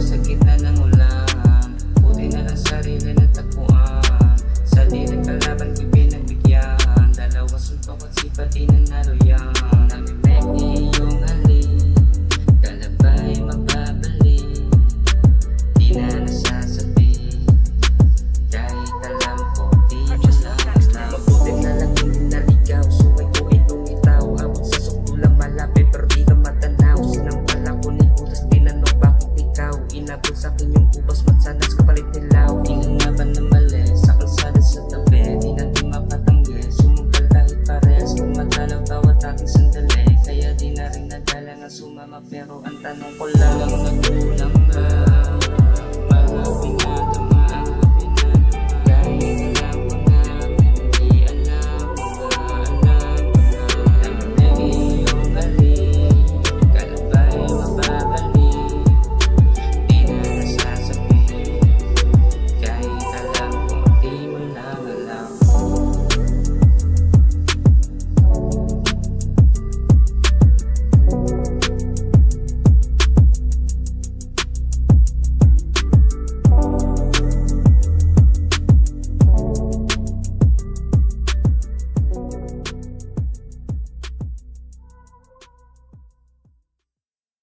sa gitna ng ulan. Buti na lang sarili na tapuan. Sa dilim kalaban ko'y pinagbigyan. Dalawang suntok at sipa di nanalo yan. Namimik iyong halik, kalabay magbabalik. Di na nasasabi, kahit alam ko di mo lang alam. Mabuti na lang hindi naligaw, suway ko ay lumitaw. Abot sa suklo lang malapit pero di ka matanaw. Sinampal ako ni Budas, tinanong bakit ikaw. Inabot sa'kin yung ubas.